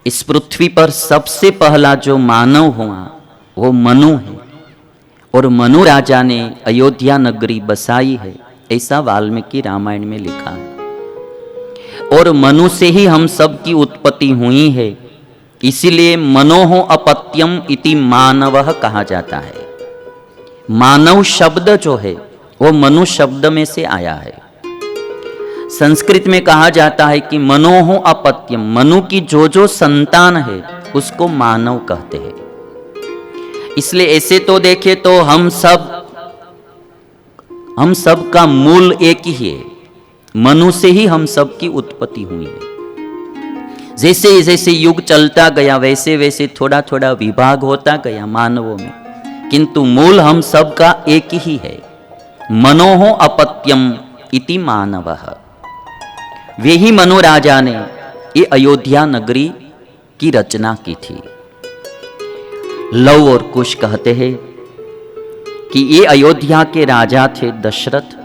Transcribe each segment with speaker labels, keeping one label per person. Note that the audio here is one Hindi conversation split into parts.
Speaker 1: इस पृथ्वी पर सबसे पहला जो मानव हुआ वो मनु है, और मनु राजा ने अयोध्या नगरी बसाई है, ऐसा वाल्मीकि रामायण में लिखा है। और मनु से ही हम सब की उत्पत्ति हुई है, इसीलिए मनोहो अपत्यम इति मानवः कहा जाता है। मानव शब्द जो है वो मनु शब्द में से आया है। संस्कृत में कहा जाता है कि मनोहो अपत्यम, मनु की जो संतान है उसको मानव कहते हैं। इसलिए ऐसे तो देखे तो हम सब का मूल एक ही है, मनु से ही हम सब की उत्पत्ति हुई है। जैसे जैसे युग चलता गया वैसे वैसे थोड़ा थोड़ा विभाग होता गया मानवों में, किंतु मूल हम सब का एक ही है। मनोहो अपत्यम इति मानवः। वे ही मनु राजा ने ये अयोध्या नगरी की रचना की थी। लव और कुश कहते हैं कि ये अयोध्या के राजा थे दशरथ।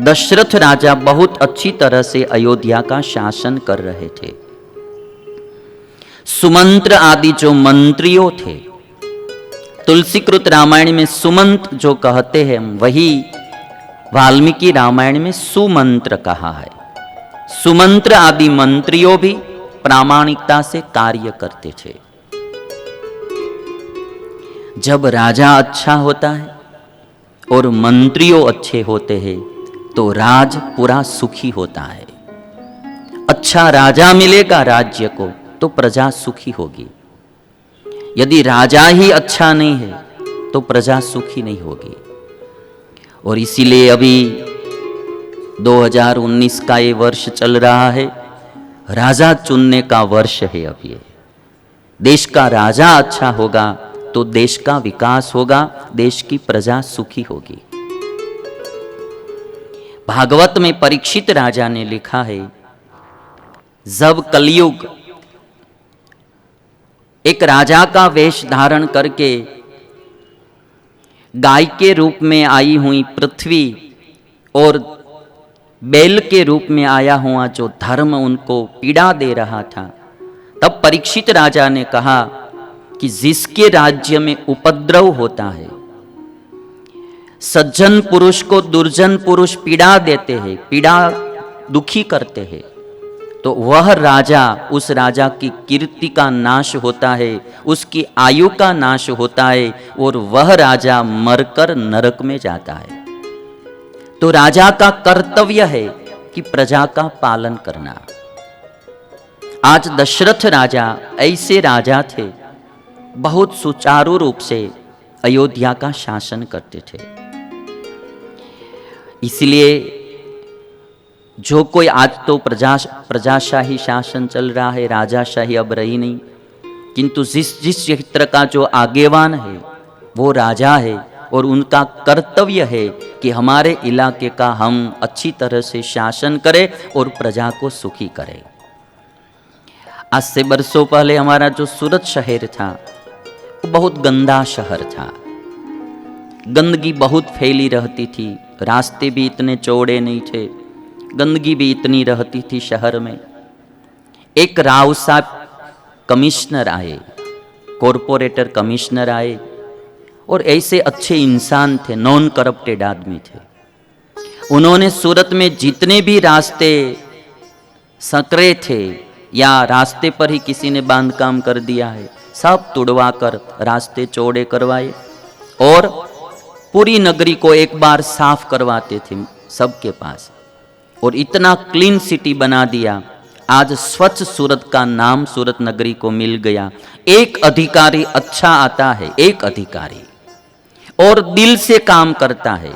Speaker 1: दशरथ राजा बहुत अच्छी तरह से अयोध्या का शासन कर रहे थे। सुमंत्र आदि जो मंत्रियों थे, तुलसीकृत रामायण में सुमंत जो कहते हैं वही वाल्मीकि रामायण में सुमंत्र कहा है। सुमंत्र आदि मंत्रियों भी प्रामाणिकता से कार्य करते थे। जब राजा अच्छा होता है और मंत्रियों अच्छे होते हैं तो राज पूरा सुखी होता है। अच्छा राजा मिलेगा राज्य को तो प्रजा सुखी होगी। यदि राजा ही अच्छा नहीं है तो प्रजा सुखी नहीं होगी। और इसीलिए अभी 2019 का ये वर्ष चल रहा है, राजा चुनने का वर्ष है। अब ये देश का राजा अच्छा होगा तो देश का विकास होगा, देश की प्रजा सुखी होगी। भागवत में परीक्षित राजा ने लिखा है, जब कलयुग एक राजा का वेश धारण करके गाय के रूप में आई हुई पृथ्वी और बैल के रूप में आया हुआ जो धर्म उनको पीड़ा दे रहा था, तब परीक्षित राजा ने कहा कि जिसके राज्य में उपद्रव होता है, सज्जन पुरुष को दुर्जन पुरुष पीड़ा देते हैं, पीड़ा दुखी करते हैं, तो वह राजा, उस राजा की कीर्ति का नाश होता है, उसकी आयु का नाश होता है और वह राजा मरकर नरक में जाता है। तो राजा का कर्तव्य है कि प्रजा का पालन करना। आज दशरथ राजा ऐसे राजा थे, बहुत सुचारू रूप से अयोध्या का शासन करते थे। इसलिए जो कोई, आज तो प्रजाशाही शासन चल रहा है, राजाशाही अब रही नहीं, किंतु जिस क्षेत्र का जो आगेवान है वो राजा है और उनका कर्तव्य है कि हमारे इलाके का हम अच्छी तरह से शासन करें और प्रजा को सुखी करें। आज से बरसों पहले हमारा जो सूरत शहर था वो बहुत गंदा शहर था। गंदगी बहुत फैली रहती थी, रास्ते भी इतने चौड़े नहीं थे, गंदगी भी इतनी रहती थी शहर में। एक राव साहब कमिश्नर आए, कॉरपोरेटर कमिश्नर आए, और ऐसे अच्छे इंसान थे, नॉन करप्टेड आदमी थे। उन्होंने सूरत में जितने भी रास्ते संकरे थे या रास्ते पर ही किसी ने बांधकाम कर दिया है, सब तुड़वा कर रास्ते चौड़े करवाए और पूरी नगरी को एक बार साफ करवाते थे सबके पास, और इतना क्लीन सिटी बना दिया। आज स्वच्छ सूरत का नाम सूरत नगरी को मिल गया। एक अधिकारी अच्छा आता है, एक अधिकारी, और दिल से काम करता है,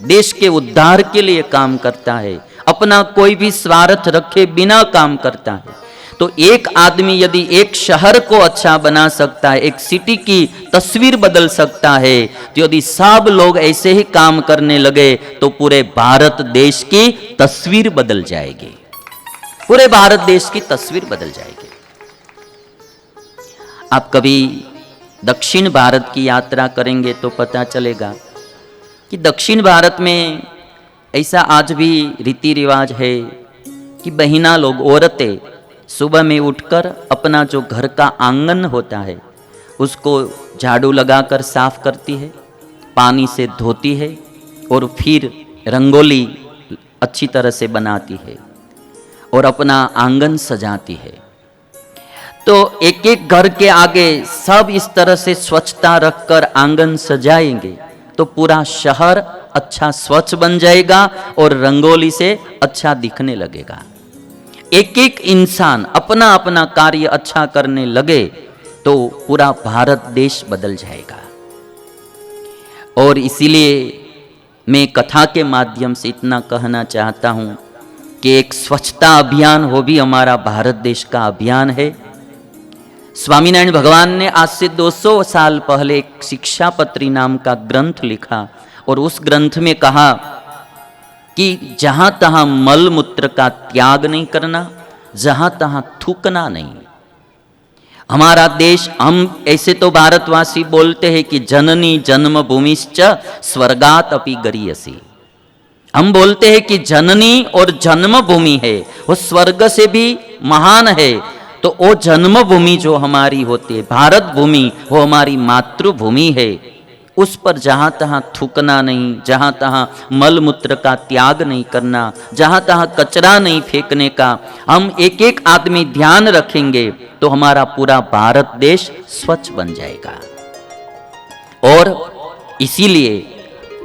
Speaker 1: देश के उद्धार के लिए काम करता है, अपना कोई भी स्वार्थ रखे बिना काम करता है। तो एक आदमी यदि एक शहर को अच्छा बना सकता है, एक सिटी की तस्वीर बदल सकता है, तो यदि सब लोग ऐसे ही काम करने लगे तो पूरे भारत देश की तस्वीर बदल जाएगी। पूरे भारत देश की तस्वीर बदल जाएगी। आप कभी दक्षिण भारत की यात्रा करेंगे तो पता चलेगा कि दक्षिण भारत में ऐसा आज भी रीति रिवाज है कि बहिना लोग, औरतें सुबह में उठकर अपना जो घर का आंगन होता है उसको झाड़ू लगाकर साफ करती है, पानी से धोती है और फिर रंगोली अच्छी तरह से बनाती है और अपना आंगन सजाती है। तो एक एक घर के आगे सब इस तरह से स्वच्छता रखकर आंगन सजाएंगे तो पूरा शहर अच्छा स्वच्छ बन जाएगा और रंगोली से अच्छा दिखने लगेगा। एक एक इंसान अपना अपना कार्य अच्छा करने लगे तो पूरा भारत देश बदल जाएगा। और इसीलिए मैं कथा के माध्यम से इतना कहना चाहता हूँ कि एक स्वच्छता अभियान वो भी हमारा भारत देश का अभियान है। स्वामीनारायण भगवान ने आज से 200 साल पहले एक शिक्षापत्री नाम का ग्रंथ लिखा और उस ग्रंथ में कहा कि जहां तहां मल मूत्र का त्याग नहीं करना, जहां तहां थूकना नहीं। हमारा देश, हम ऐसे तो भारतवासी बोलते हैं कि जननी जन्मभूमिश्च स्वर्गात अपि गरीयसी। हम बोलते हैं कि जननी और जन्मभूमि है वो स्वर्ग से भी महान है। तो वो जन्मभूमि जो हमारी होती है, भारत भूमि, वो हमारी मातृभूमि है। उस पर जहाँ तहाँ थूकना नहीं, जहाँ तहाँ मल मूत्र का त्याग नहीं करना, जहाँ तहाँ कचरा नहीं फेंकने का हम एक एक आदमी ध्यान रखेंगे तो हमारा पूरा भारत देश स्वच्छ बन जाएगा। और इसीलिए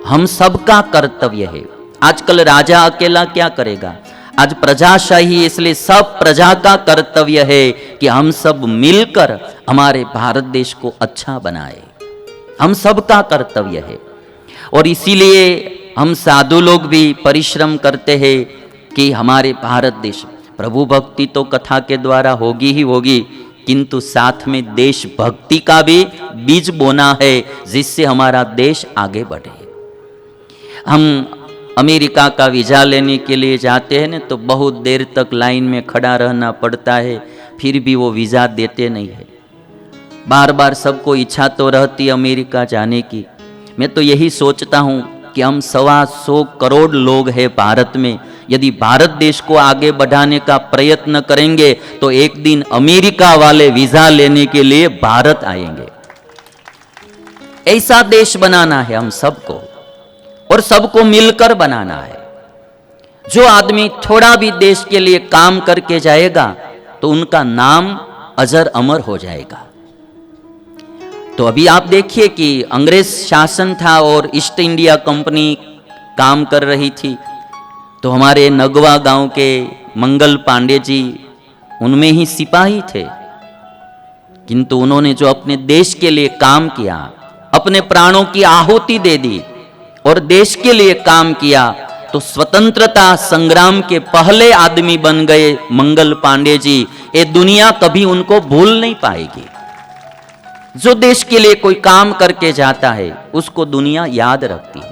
Speaker 1: हम सबका कर्तव्य है। आजकल राजा अकेला क्या करेगा, आज प्रजाशाही, इसलिए सब प्रजा का कर्तव्य है कि हम सब मिलकर हमारे भारत देश को अच्छा बनाए। हम सबका कर्तव्य है। और इसीलिए हम साधु लोग भी परिश्रम करते हैं कि हमारे भारत देश, प्रभु भक्ति तो कथा के द्वारा होगी ही होगी, किंतु साथ में देश भक्ति का भी बीज बोना है जिससे हमारा देश आगे बढ़े। हम अमेरिका का वीज़ा लेने के लिए जाते हैं ना तो बहुत देर तक लाइन में खड़ा रहना पड़ता है, फिर भी वो वीज़ा देते नहीं है। बार बार सबको इच्छा तो रहती अमेरिका जाने की। मैं तो यही सोचता हूँ कि हम 125 करोड़ लोग हैं भारत में, यदि भारत देश को आगे बढ़ाने का प्रयत्न करेंगे तो एक दिन अमेरिका वाले वीज़ा लेने के लिए भारत आएंगे। ऐसा देश बनाना है हम सबको और सबको मिलकर बनाना है। जो आदमी थोड़ा भी देश के लिए काम करके जाएगा तो उनका नाम अजर अमर हो जाएगा। तो अभी आप देखिए कि अंग्रेज शासन था और ईस्ट इंडिया कंपनी काम कर रही थी, तो हमारे नगवा गांव के मंगल पांडे जी उनमें ही सिपाही थे, किंतु उन्होंने जो अपने देश के लिए काम किया, अपने प्राणों की आहुति दे दी और देश के लिए काम किया, तो स्वतंत्रता संग्राम के पहले आदमी बन गए मंगल पांडे जी। ये दुनिया कभी उनको भूल नहीं पाएगी। जो देश के लिए कोई काम करके जाता है उसको दुनिया याद रखती है।